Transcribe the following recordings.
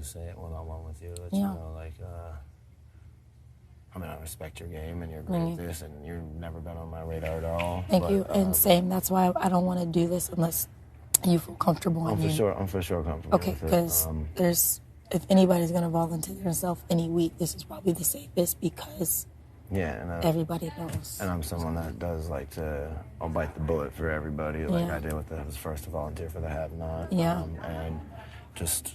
just say it one-on-one with you. Let you know, like, I mean, I respect your game, and you're great at this, and you've never been on my radar at all. Thank you, and same. That's why I don't want to do this unless you feel comfortable. I'm for sure comfortable. Okay, because if anybody's going to volunteer themselves any week, this is probably the safest because everybody knows. And I'm someone that does like I'll bite the bullet for everybody, like I did with the first to volunteer for the have-not. Yeah. And just,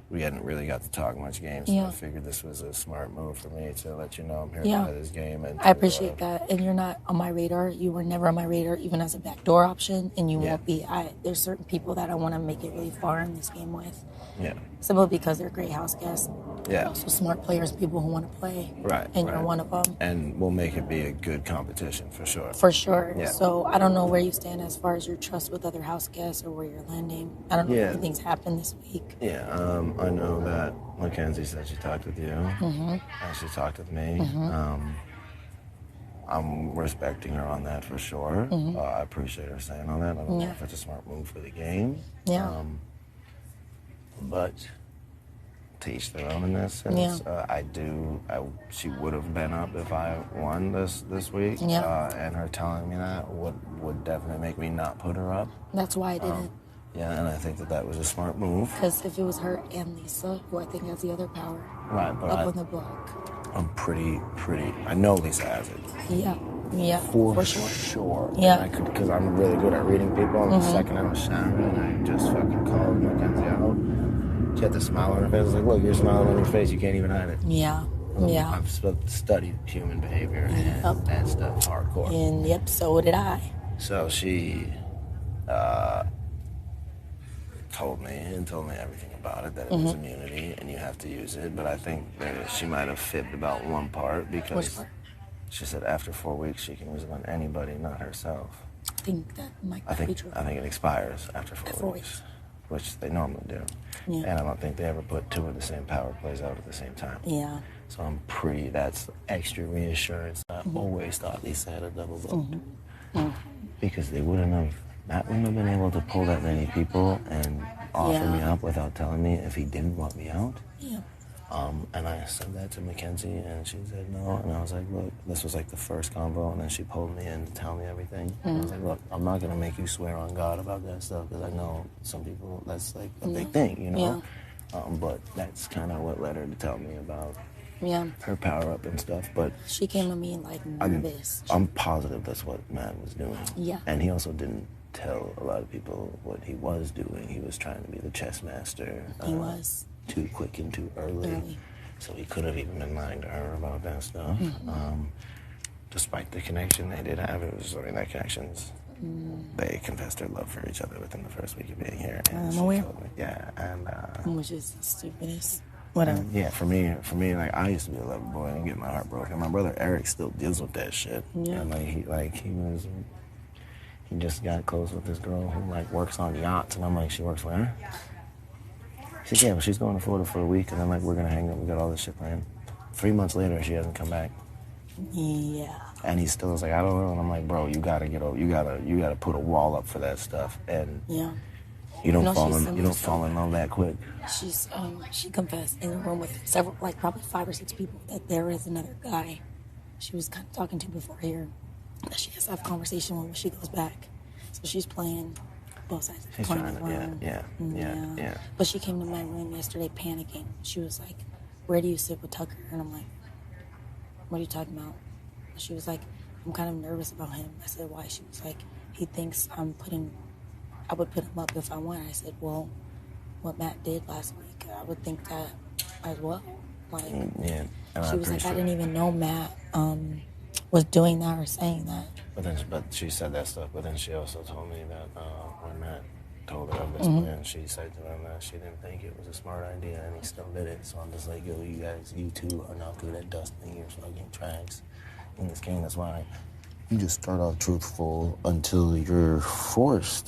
we hadn't really got to talk much games, so I figured this was a smart move for me to let you know I'm here to play this game. And I appreciate that. And you're not on my radar. You were never on my radar, even as a backdoor option, and you won't be. There's certain people that I want to make it really far in this game with. Yeah. Simply because they're great house guests. Yeah. Also smart players, people who want to play. Right. And you're one of them. And we'll make it be a good competition for sure. For sure. Yeah. So I don't know where you stand as far as your trust with other house guests or where you're landing. I don't know if anything's happened this week. Yeah. I know that Makensy said she talked with you. And she talked with me. I'm respecting her on that for sure. I appreciate her saying all that. I don't know if it's a smart move for the game. Yeah. But to each their own in this sense. She would have been up if I won this week. Yeah. And her telling me that would definitely make me not put her up. That's why I didn't. Yeah, and I think that was a smart move. Because if it was her and Lisa, who I think has the other power, but up on the block. I'm pretty. I know Lisa has it. Yeah. For sure. Yeah. Because I'm really good at reading people. And the second I was showering, I just fucking called Makensy out. She had the smile on her face. I was like, look, you're smiling on your face. You can't even hide it. Yeah. I've studied human behavior and stuff hardcore. And so did I. So she told me everything about it, that it was immunity and you have to use it. But I think that she might have fibbed about one part because Which part? She said after 4 weeks she can use it on anybody, not herself. I think that might be true. I think it expires after 4 weeks. Which they normally do. Yeah. And I don't think they ever put two of the same power plays out at the same time. Yeah. So that's extra reassurance. I always thought Lisa had a double vote. Because Matt wouldn't have been able to pull that many people and offer me up without telling me if he didn't want me out. Yeah. And I said that to Makensy, and she said no. And I was like, look, this was like the first convo, and then she pulled me in to tell me everything. I was like, look, I'm not going to make you swear on God about that stuff, because I know some people, that's like a big thing, you know? Yeah. But that's kind of what led her to tell me about her power up and stuff. But she came to me like nervous. I'm positive that's what Matt was doing. Yeah. And he also didn't tell a lot of people what he was doing. He was trying to be the chess master. He was. Too quick and too early. So he could have even been lying to her about that stuff. Despite the connection they did have, it was during that connections. They confessed their love for each other within the first week of being here. And I'm aware. Yeah, and which is the stupidest. Whatever. Yeah, for me, like I used to be a lover boy and get my heart broken. My brother Eric still deals with that shit. Yeah. And he just got close with this girl who like works on yachts, and I'm like, she works where? She said, yeah, but she's going to Florida for a week, and then like we're gonna hang out. We got all this shit planned. 3 months later, she hasn't come back. Yeah. And he still was like, I don't know. And I'm like, bro, you gotta get over. You gotta put a wall up for that stuff. And you don't fall in love that quick. She confessed in a room with several, like probably 5 or 6 people, that there is another guy she was kind of talking to before here that she has to have a conversation with when she goes back. So she's playing both sides of the coin. She's trying to, yeah. But she came to my room yesterday panicking. She was like, where do you sit with Tucker? And I'm like, what are you talking about? And she was like, I'm kind of nervous about him. I said, why? She was like, he thinks I would put him up if I won. I said, well, what Matt did last week, I would think that as well. Like, she was like, I didn't even know Matt was doing that or saying that. But she said that stuff. But then she also told me that when Matt told her of this plan, she said to him that she didn't think it was a smart idea, and he still did it. So I'm just like, yo, you two are not good at dusting your fucking tracks in this game. That's why you just start off truthful until you're forced